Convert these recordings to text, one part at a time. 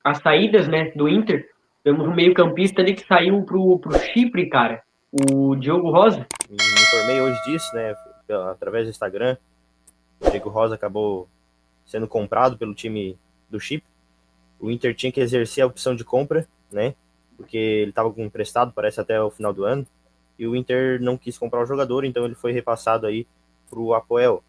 as saídas, né, do Inter, temos um meio-campista ali que saiu pro Chipre, cara. O Diogo Rosa. Me informei hoje disso, né? Através do Instagram. O Diego Rosa acabou sendo comprado pelo time do Chipre. O Inter tinha que exercer a opção de compra, né? Porque ele estava emprestado, parece, até o final do ano. E o Inter não quis comprar o jogador, então ele foi repassado aí pro Apoel.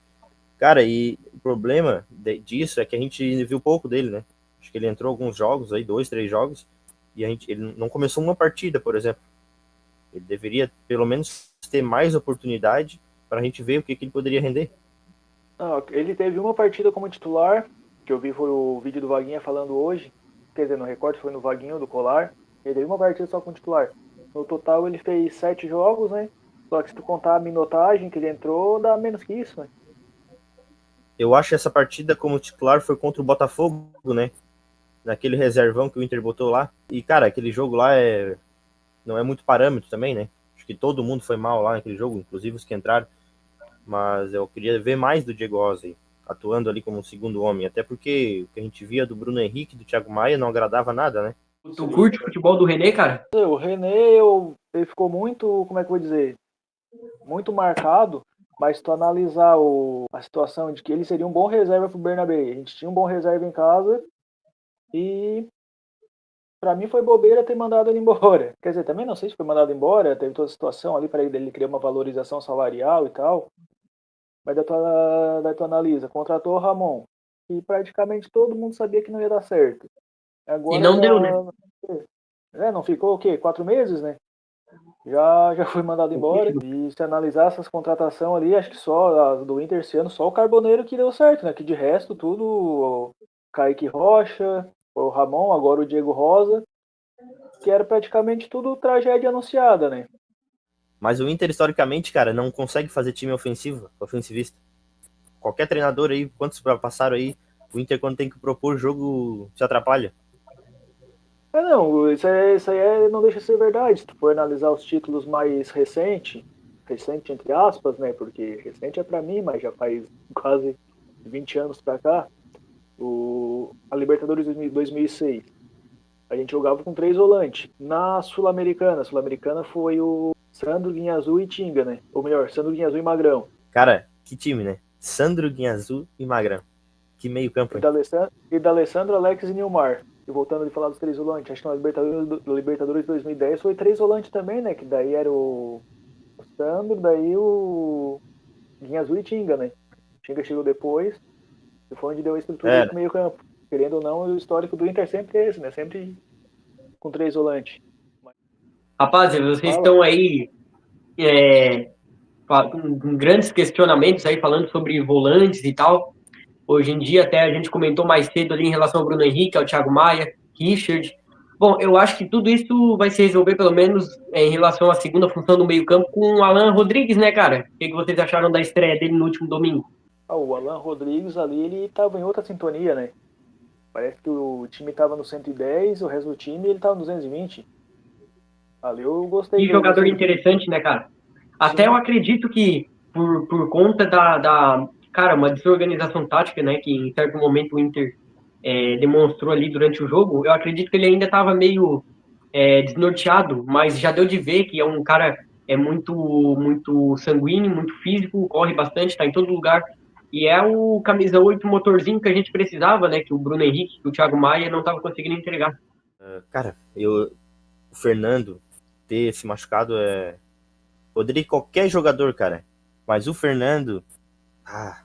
Cara, e o problema disso é que a gente viu pouco dele, né? Acho que ele entrou alguns jogos aí, 2, 3 jogos, e ele não começou uma partida, por exemplo. Ele deveria, pelo menos, ter mais oportunidade para a gente ver o que ele poderia render. Não, ele teve uma partida como titular, que eu vi foi o vídeo do Vaguinha falando hoje, quer dizer, no recorte foi no Vaguinho do Colar, ele teve uma partida só como titular. No total ele fez 7 jogos, né? Só que se tu contar a minutagem que ele entrou, dá menos que isso, né? Eu acho que essa partida como titular foi contra o Botafogo, né? Naquele reservão que o Inter botou lá. E, cara, aquele jogo lá não é muito parâmetro também, né? Acho que todo mundo foi mal lá naquele jogo, inclusive os que entraram. Mas eu queria ver mais do Diego Rosa aí, atuando ali como um segundo homem. Até porque o que a gente via do Bruno Henrique, do Thiago Maia, não agradava nada, né? Tu curte o futebol do René, cara? O René, ele ficou muito, como é que eu vou dizer, muito marcado, mas se tu analisar a situação de que ele seria um bom reserva pro Bernabé, a gente tinha um bom reserva em casa e pra mim foi bobeira ter mandado ele embora. Quer dizer, também não sei se foi mandado embora, teve toda a situação ali para ele criar uma valorização salarial e tal, mas daí tu analisa, contratou o Ramon, e praticamente todo mundo sabia que não ia dar certo. E Agora não já, deu, né? não ficou o quê? 4 meses, né? Já foi mandado embora. Pouquíssimo. E se analisar essas contratações ali, acho que só a do Inter esse ano, só o Carboneiro que deu certo, né? Que de resto, tudo, o Kaique Rocha, o Ramon, agora o Diego Rosa, que era praticamente tudo tragédia anunciada, né? Mas o Inter, historicamente, cara, não consegue fazer time ofensivista. Qualquer treinador aí, quantos passaram aí, o Inter, quando tem que propor jogo, se atrapalha. Não, não deixa de ser verdade. Se tu for analisar os títulos mais recentes, recente entre aspas, né? Porque recente é pra mim, mas já faz quase 20 anos pra cá, a Libertadores 2006. A gente jogava com 3 volantes. Na Sul-Americana, a Sul-Americana foi o Sandro, Guinhazu e Tinga, né? Ou melhor, Sandro, Guinhazu e Magrão. Cara, que time, né? Sandro, Guiazul e Magrão. Que meio campo, hein? E da Alessandro, Alex e Nilmar. E voltando a falar dos 3 volantes, acho que na Libertadores 2010 foi 3 volantes também, né? Que daí era o Sandro, daí o Guinhazu e Tinga, né? Tinga chegou depois e foi onde deu a estrutura ali É, pro meio campo. Querendo ou não, o histórico do Inter sempre é esse, né? Sempre com 3 volantes. Rapaz, vocês Fala. estão aí é, com grandes questionamentos aí falando sobre volantes e tal. Hoje em dia, até a gente comentou mais cedo ali em relação ao Bruno Henrique, ao Thiago Maia, Richard. Bom, eu acho que tudo isso vai se resolver, pelo menos em relação à segunda função do meio-campo, com o Alan Rodrigues, né, cara? O que vocês acharam da estreia dele no último domingo? O Alan Rodrigues ali, ele tava em outra sintonia, né? Parece que o time tava no 110, o resto do time ele tava no 220. Ali eu Que jogador gostei do que interessante, né, cara? Até eu sim, acredito que por conta cara, uma desorganização tática, né, que em certo momento o Inter demonstrou ali durante o jogo, eu acredito que ele ainda estava meio desnorteado, mas já deu de ver que é um cara muito sanguíneo, muito físico, corre bastante, está em todo lugar. E é o camisa 8 motorzinho que a gente precisava, né? Que o Bruno Henrique, que o Thiago Maia não estava conseguindo entregar. cara, o Fernando ter se machucado poderia ir qualquer jogador, cara. Mas o Fernando.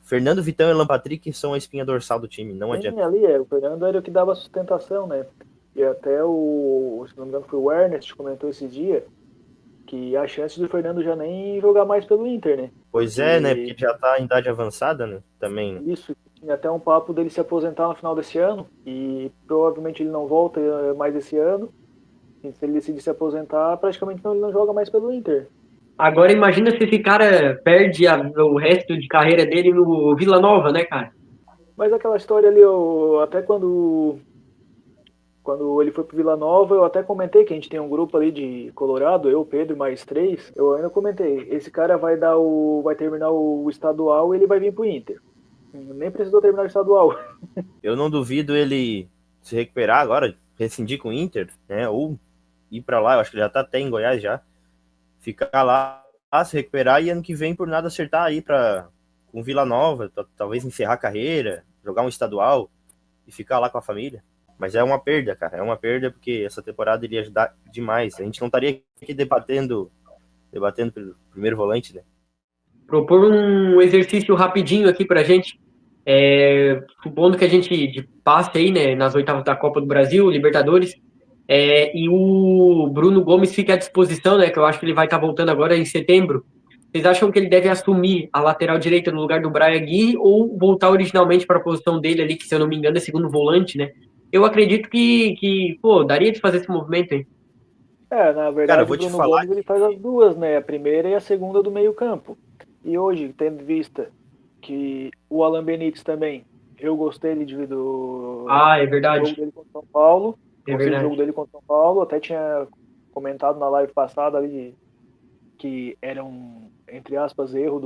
Fernando, Vitão e Alan Patrick são a espinha dorsal do time, não sim, adianta. ali o Fernando era o que dava sustentação, né? E até se não me engano foi o Ernest que comentou esse dia que a chance do Fernando já nem jogar mais pelo Inter, né? Pois é, né? Porque Porque já tá em idade avançada, né? Também, né? isso tinha até um papo dele se aposentar no final desse ano e provavelmente ele não volta mais esse ano. E se ele decidir se aposentar, praticamente ele não joga mais pelo Inter. Agora imagina se esse cara perde o resto de carreira dele no Vila Nova, né, cara? Mas aquela história ali, até quando ele foi pro Vila Nova, eu até comentei que a gente tem um grupo ali de Colorado, eu, Pedro, mais 3. Eu ainda comentei, esse cara vai terminar o estadual e ele vai vir pro Inter. Nem precisou terminar o estadual. Eu não duvido ele se recuperar agora, rescindir com o Inter, né? Ou ir para lá, eu acho que já tá até em Goiás já. Ficar lá, se recuperar e ano que vem por nada acertar aí com Vila Nova, talvez encerrar a carreira, jogar um estadual e ficar lá com a família. Mas é uma perda, cara. É uma perda porque essa temporada iria ajudar demais. A gente não estaria aqui debatendo pelo primeiro volante, né? Propor um exercício rapidinho aqui pra gente. Supondo que a gente passe aí, né, nas oitavas da Copa do Brasil, Libertadores, e o Bruno Gomes fique à disposição, né, que eu acho que ele vai estar voltando agora em setembro. Vocês acham que ele deve assumir a lateral direita no lugar do Brian Aguirre ou voltar originalmente para a posição dele ali, que se eu não me engano é segundo volante, né? Eu acredito que pô, daria de fazer esse movimento aí. Na verdade, Cara, eu o vou te Bruno falar Gomes ele faz as duas, né? A primeira e a segunda do meio campo. E hoje, tendo em vista que o Alan Benítez também, eu gostei do Ah, é jogo verdade. dele contra o São Paulo. É Gostei do jogo verdade. dele contra o São Paulo. Até tinha comentado na live passada ali que era um, entre aspas, erro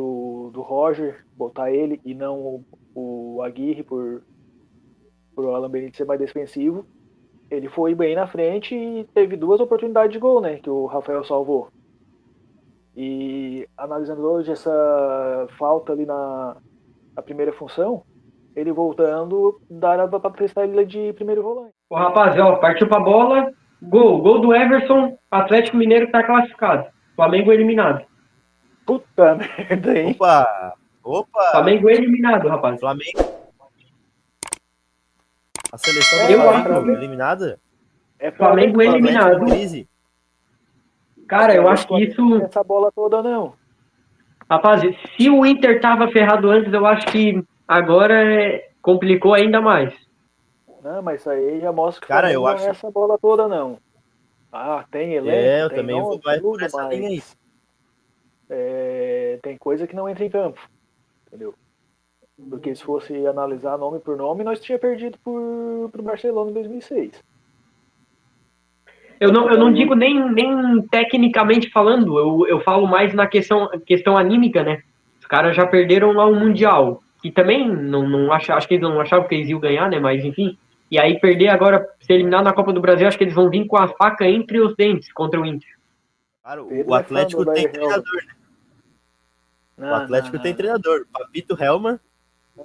do Roger botar ele e não o Aguirre por o Alan Benítez ser mais defensivo. Ele foi bem na frente e teve duas oportunidades de gol, né? Que o Rafael salvou. E analisando hoje essa falta ali na primeira função, ele voltando, dá para prestar ele de primeiro volante. O rapaz, ó, partiu pra bola, gol do Everson, Atlético Mineiro tá classificado. Flamengo eliminado. Puta merda, hein? Opa! Flamengo eliminado, rapaz. Flamengo. A seleção do Eu Flamengo acho. eliminada. Flamengo eliminado. Crise. Cara, eu acho que isso. Não essa bola toda, não. Rapaz, se o Inter tava ferrado antes, eu acho que agora complicou ainda mais. Não, mas isso aí já mostra que o Cara, Flamengo eu não acho. é essa bola toda, não. Ah, tem elenco, Eu tem também vou nome, mais tudo, por essa mas linha aí. tem coisa que não entra em campo, entendeu? Porque se fosse analisar nome por nome, nós tínhamos perdido pro Barcelona em 2006. Eu não digo nem tecnicamente falando, eu falo mais na questão anímica, né? Os caras já perderam lá um Mundial, que também não acho que eles não achavam que eles iam ganhar, né? Mas enfim. E aí perder agora, ser eliminado na Copa do Brasil, acho que eles vão vir com a faca entre os dentes contra o Inter. Cara, Pedro o Atlético tem treinador, né? Não, O Atlético tem treinador. Papito Helman Não.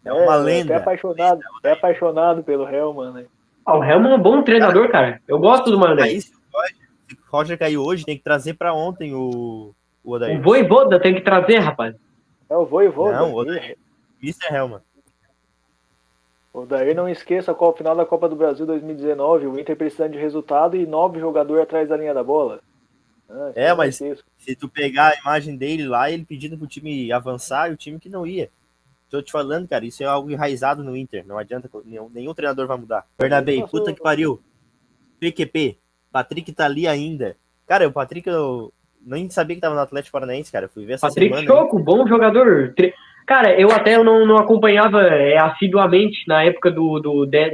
é uma lenda. Até apaixonado pelo Helman, né? O Helman é um bom treinador, cara. Eu gosto do Mané. Se o Roger caiu hoje, tem que trazer pra ontem o Odair. O Vojvoda tem que trazer, rapaz. É o Vojvoda. Não, o Odair. Mr. Helman. O Daí não esqueça qual final da Copa do Brasil 2019, o Inter precisando de resultado e 9 jogadores atrás da linha da bola. Mas se tu pegar a imagem dele lá, ele pedindo pro time avançar e o time que não ia. Tô te falando, cara, isso é algo enraizado no Inter. Não adianta, nenhum treinador vai mudar. Bernabé, puta que pariu. PQP, Patrick tá ali ainda. Cara, o Patrick, eu nem sabia que tava no Atlético Paranaense, cara. Eu fui ver essa Patrick semana. Choco, bom jogador. Cara, eu até não acompanhava assiduamente na época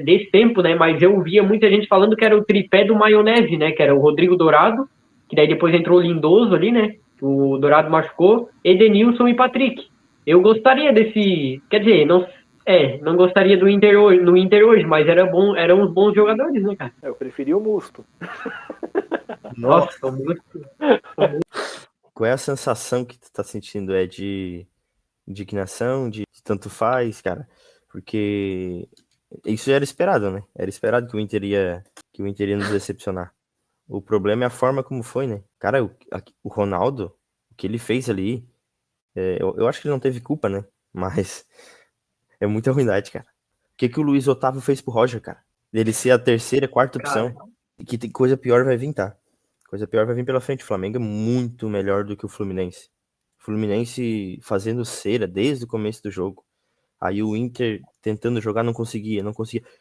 desse tempo, né? Mas eu via muita gente falando que era o tripé do Maionese, né? Que era o Rodrigo Dourado, que daí depois entrou o Lindoso ali, né? O Dourado machucou, Edenilson e Patrick. Eu gostaria desse... Quer dizer, não gostaria do Inter hoje, no Inter hoje, mas eram uns bons jogadores, né, cara? Eu preferi o Musto. Nossa, o Musto. Qual é a sensação que tu tá sentindo? É de indignação, de tanto faz, cara? Porque isso era esperado, né? Era esperado que o Inter ia nos decepcionar. O problema é a forma como foi, né? Cara, o Ronaldo, o que ele fez ali, eu acho que ele não teve culpa, né? Mas é muita ruindade, cara. O que o Luiz Otávio fez pro Roger, cara? Ele ser a terceira, quarta opção. E que tem coisa pior vai vir, tá? Coisa pior vai vir pela frente. O Flamengo é muito melhor do que o Fluminense. O Fluminense fazendo cera desde o começo do jogo. Aí o Inter tentando jogar não conseguia.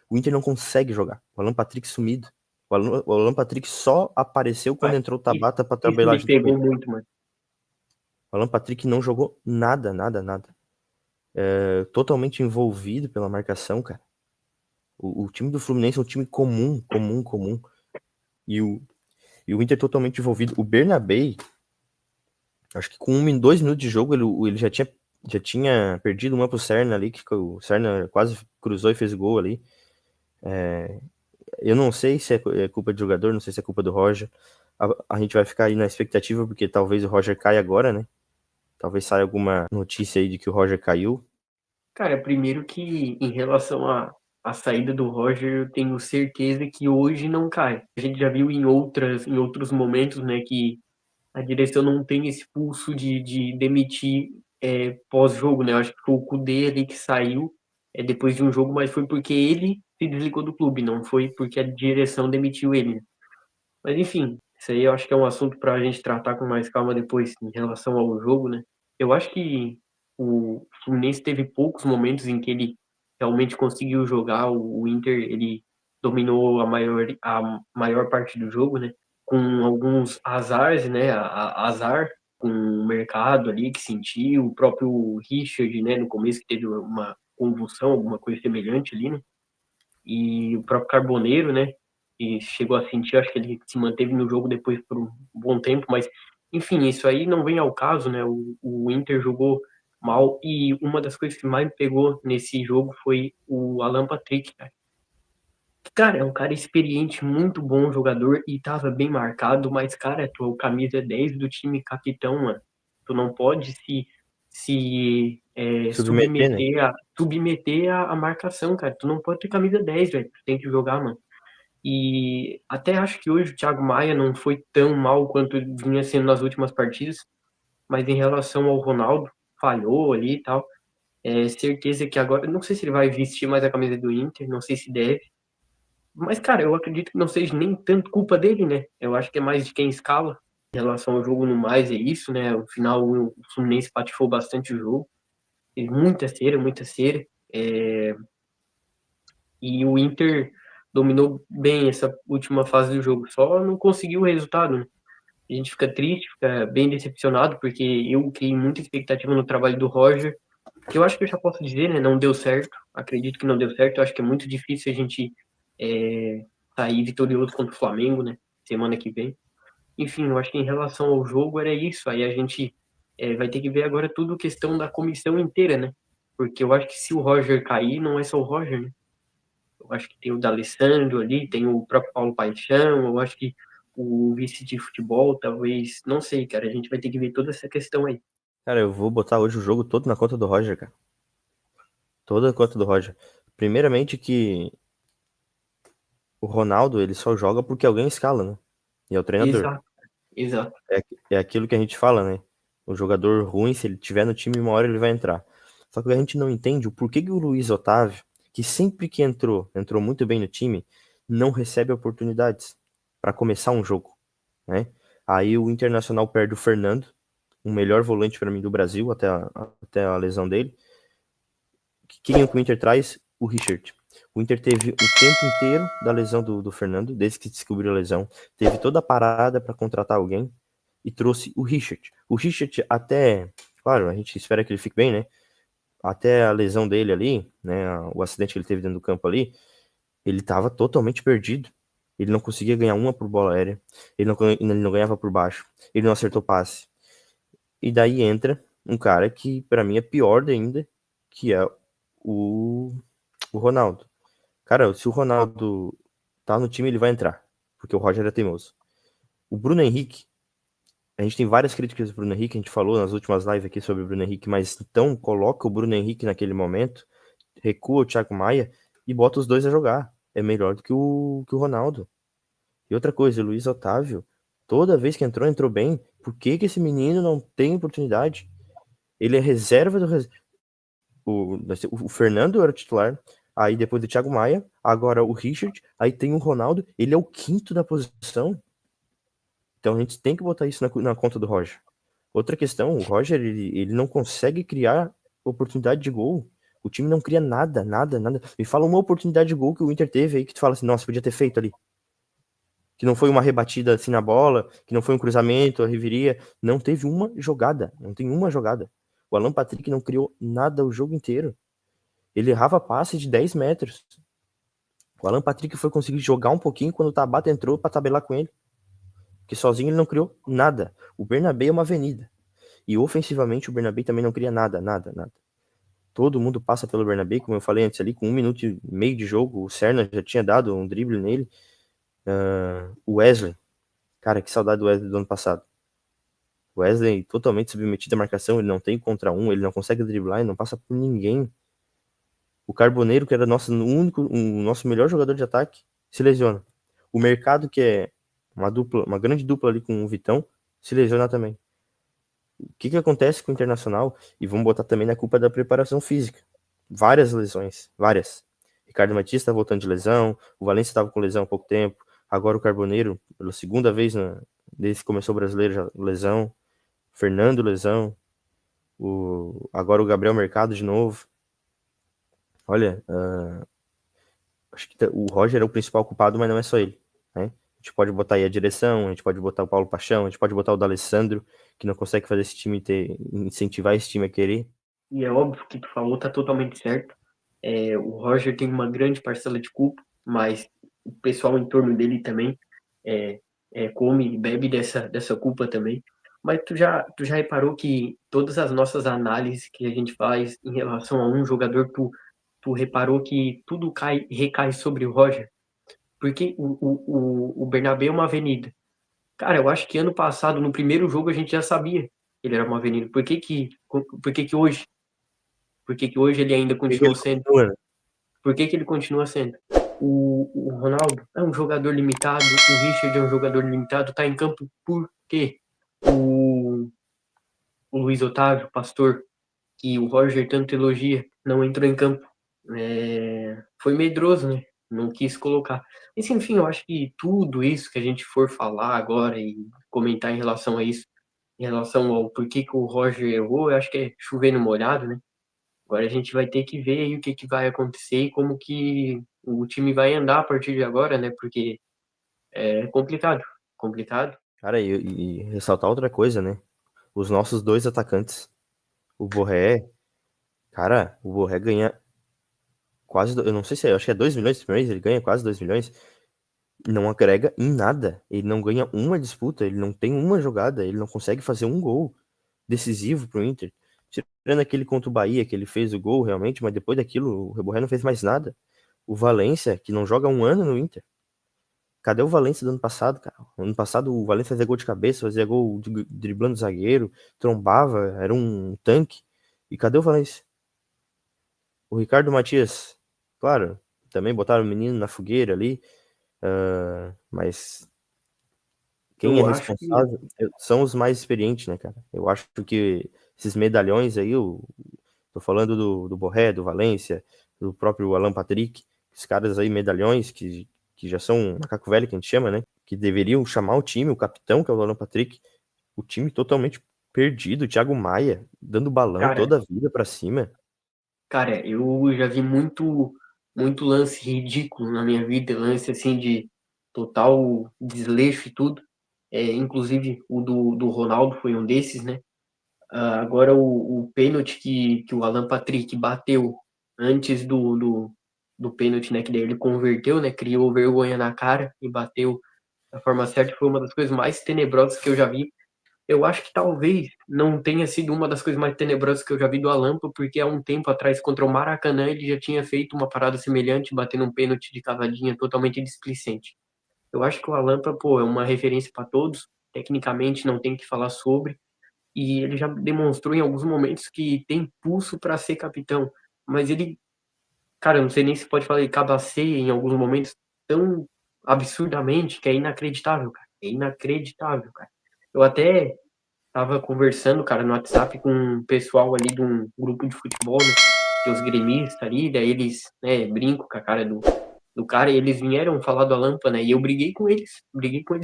O Inter não consegue jogar. O Alan Patrick sumido. O Alan Patrick só apareceu quando entrou o Tabata pra tabelar junto com ele. Muito, mano. O Alan Patrick não jogou nada. Totalmente envolvido pela marcação, cara. O time do Fluminense é um time comum. E o Inter totalmente envolvido. O Bernabé, acho que com 2 minutos de jogo, ele já tinha perdido uma pro Serna ali, que o Serna quase cruzou e fez o gol ali. Eu não sei se é culpa de jogador, não sei se é culpa do Roger. A gente vai ficar aí na expectativa, porque talvez o Roger caia agora, né? Talvez saia alguma notícia aí de que o Roger caiu. Cara, primeiro que em relação à saída do Roger, eu tenho certeza que hoje não cai. A gente já viu em outros momentos, né, que a direção não tem esse pulso de demitir pós-jogo, né? Eu acho que foi o Kudê ali que saiu depois de um jogo, mas foi porque ele se desligou do clube, não foi porque a direção demitiu ele, né? Mas enfim, isso aí eu acho que é um assunto para a gente tratar com mais calma depois em relação ao jogo, né? Eu acho que o Fluminense teve poucos momentos em que ele realmente conseguiu jogar. O Inter, ele dominou a maior parte do jogo, né? Com alguns azares, né? Azar com o mercado ali que sentiu, o próprio Richard, né? No começo que teve uma convulsão, alguma coisa semelhante ali, né? E o próprio Carboneiro, né? E chegou a sentir, acho que ele se manteve no jogo depois por um bom tempo, mas enfim, isso aí não vem ao caso, né? O Inter jogou mal e uma das coisas que mais me pegou nesse jogo foi o Alan Patrick, cara. Cara, é um cara experiente, muito bom jogador e tava bem marcado, mas, cara, tu é o camisa 10 do time capitão, mano. Tu não pode se Submeter, né? submeter a marcação, cara. Tu não pode ter camisa 10, velho. Tu tem que jogar, mano. E até acho que hoje o Thiago Maia não foi tão mal quanto vinha sendo nas últimas partidas, mas em relação ao Ronaldo, falhou ali e tal. É certeza que agora, não sei se ele vai vestir mais a camisa do Inter, não sei se deve. Mas, cara, eu acredito que não seja nem tanto culpa dele, né? Eu acho que é mais de quem escala. Em relação ao jogo no mais, é isso, né? No final, o Fluminense patifou bastante o jogo. Teve muita cera, muita cera. E o Inter dominou bem essa última fase do jogo. Só não conseguiu o resultado, né? A gente fica triste, fica bem decepcionado, porque eu criei muita expectativa no trabalho do Roger, que eu acho que eu já posso dizer, né? Não deu certo. Acredito que não deu certo. Eu acho que é muito difícil a gente sair vitorioso contra o Flamengo, né? Semana que vem. Enfim, eu acho que em relação ao jogo era isso. Aí a gente vai ter que ver agora tudo questão da comissão inteira, né? Porque eu acho que se o Roger cair, não é só o Roger, né? Eu acho que tem o D'Alessandro ali, tem o próprio Paulo Paixão, eu acho que o vice de futebol, talvez, não sei, cara, a gente vai ter que ver toda essa questão aí. Cara, eu vou botar hoje o jogo todo na conta do Roger, cara. Toda a conta do Roger. Primeiramente que o Ronaldo, ele só joga porque alguém escala, né? E é o treinador. Exato, exato. É aquilo que a gente fala, né? O jogador ruim, se ele tiver no time, uma hora ele vai entrar. Só que a gente não entende o porquê que o Luiz Otávio, que sempre que entrou muito bem no time, não recebe oportunidades para começar um jogo, né? Aí o Internacional perde o Fernando, o melhor volante para mim do Brasil até a lesão dele. Quem é que o Inter traz? O Richard. O Inter teve o tempo inteiro da lesão do Fernando, desde que descobriu a lesão, teve toda a parada para contratar alguém e trouxe o Richard. O Richard até, claro, a gente espera que ele fique bem, né? Até a lesão dele ali, né? O acidente que ele teve dentro do campo ali, ele estava totalmente perdido. Ele não conseguia ganhar uma por bola aérea, ele não ganhava por baixo, ele não acertou passe. E daí entra um cara que para mim é pior ainda, que é o Ronaldo. Cara, se o Ronaldo tá no time, ele vai entrar, porque o Roger é teimoso. O Bruno Henrique, a gente tem várias críticas do Bruno Henrique, a gente falou nas últimas lives aqui sobre o Bruno Henrique, mas então coloca o Bruno Henrique naquele momento, recua o Thiago Maia e bota os dois a jogar. É melhor do que o Ronaldo. E outra coisa, o Luiz Otávio, toda vez que entrou bem. Por que esse menino não tem oportunidade? Ele é reserva do o Fernando era o titular, aí depois do Thiago Maia, agora o Richard, aí tem o Ronaldo, ele é o quinto da posição. Então a gente tem que botar isso na conta do Roger. Outra questão, o Roger, ele não consegue criar oportunidade de gol. O time não cria nada, nada, nada. Me fala uma oportunidade de gol que o Inter teve aí que tu fala assim, nossa, podia ter feito ali. Que não foi uma rebatida assim na bola, que não foi um cruzamento, a reviria. Não teve uma jogada, não tem uma jogada. O Alan Patrick não criou nada o jogo inteiro. Ele errava passe de 10 metros. O Alan Patrick foi conseguir jogar um pouquinho quando o Tabata entrou para tabelar com ele. Porque sozinho ele não criou nada. O Bernabé é uma avenida. E ofensivamente o Bernabé também não cria nada, nada, nada. Todo mundo passa pelo Bernabé, como eu falei antes ali, com 1 minuto e meio de jogo, o Serna já tinha dado um drible nele. O Wesley, cara, que saudade do Wesley do ano passado. O Wesley totalmente submetido à marcação, ele não tem contra um, ele não consegue driblar, ele não passa por ninguém. O Carboneiro, que era o nosso melhor jogador de ataque, se lesiona. O Mercado, que é uma grande dupla ali com o Vitão, se lesiona também. O que acontece com o Internacional? E vamos botar também na culpa da preparação física. Várias lesões, várias. Ricardo Matias está voltando de lesão, o Valencia estava com lesão há pouco tempo, agora o Carboneiro, pela segunda vez desde que começou o brasileiro, já lesão. Fernando, lesão. Agora o Gabriel Mercado de novo. Olha, acho que o Roger é o principal culpado, mas não é só ele, né? A gente pode botar aí a direção, a gente pode botar o Paulo Paixão, a gente pode botar o D'Alessandro, que não consegue fazer esse time incentivar esse time a querer. E é óbvio que tu falou, tá totalmente certo. O Roger tem uma grande parcela de culpa, mas o pessoal em torno dele também come e bebe dessa culpa também. Mas tu já reparou que todas as nossas análises que a gente faz em relação a um jogador, tu reparou que tudo recai sobre o Roger? Porque o Bernabéu é uma avenida. Cara, eu acho que ano passado, no primeiro jogo, a gente já sabia que ele era uma avenida. Por que que hoje? Por que que hoje ele ainda continuou sendo? Por que que ele continua sendo? O Ronaldo é um jogador limitado, o Richard é um jogador limitado, tá em campo por quê? O Luiz Otávio, Pastor, que o Roger tanto elogia, não entrou em campo. Foi medroso, né? Não quis colocar. Mas enfim, eu acho que tudo isso que a gente for falar agora e comentar em relação a isso, em relação ao porquê que o Roger errou, eu acho que é chover no molhado, né? Agora a gente vai ter que ver aí o que que vai acontecer e como que o time vai andar a partir de agora, né? Porque é complicado, complicado. Cara, e ressaltar outra coisa, né? Os nossos dois atacantes. O Borré, cara, o Borré ganha quase, eu não sei se acho que é 2 milhões por mês, ele ganha quase 2 milhões. Não agrega em nada. Ele não ganha uma disputa, ele não tem uma jogada, ele não consegue fazer um gol decisivo pro Inter. Tirando aquele contra o Bahia, que ele fez o gol realmente, mas depois daquilo, o Reborré não fez mais nada. O Valência, que não joga há 1 ano no Inter. Cadê o Valência do ano passado, cara? Ano passado o Valência fazia gol de cabeça, fazia gol driblando o zagueiro, trombava, era um tanque. E cadê o Valência? O Ricardo Matias, claro, também botaram o menino na fogueira ali, mas quem é Eu acho que, responsável são os mais experientes, né, cara? Eu acho que esses medalhões aí, tô falando do Borré, do Valência, do próprio Alan Patrick, esses caras aí, medalhões, que já são macaco velho, que a gente chama, né? Que deveriam chamar o time, o capitão, que é o Alan Patrick, o time totalmente perdido, o Thiago Maia, dando balão cara, toda a vida pra cima. cara, eu já vi muito lance ridículo na minha vida, lance assim de total desleixo e tudo. Inclusive o do Ronaldo foi um desses, né? Agora o pênalti que o Alan Patrick bateu antes do pênalti, né? Que daí ele converteu, né? Criou vergonha na cara e bateu da forma certa. Foi uma das coisas mais tenebrosas que eu já vi. Eu acho que talvez não tenha sido uma das coisas mais tenebrosas que eu já vi do Alampa, porque há um tempo atrás, contra o Maracanã, ele já tinha feito uma parada semelhante, batendo um pênalti de cavadinha totalmente displicente. Eu acho que o Alampa, pô, é uma referência para todos, tecnicamente não tem que falar sobre, e ele já demonstrou em alguns momentos que tem pulso para ser capitão, mas ele, cara, eu não sei nem se pode falar, ele cabaceia em alguns momentos tão absurdamente que é inacreditável, cara. É inacreditável, cara. Eu até tava conversando, cara, no WhatsApp com um pessoal ali de um grupo de futebol, né? Que os gremistas ali, daí eles, né, brincam com a cara do cara e eles vieram falar do Alan, né? E eu briguei com eles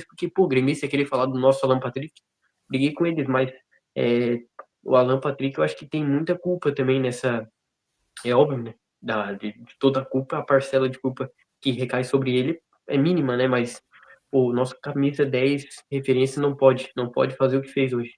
porque, pô, o gremista queria falar do nosso Alan Patrick. Briguei com eles, mas é, o Alan Patrick eu acho que tem muita culpa também nessa, é óbvio, né? De toda a culpa, a parcela de culpa que recai sobre ele é mínima, né? Mas o nosso camisa 10 referência não pode fazer o que fez hoje.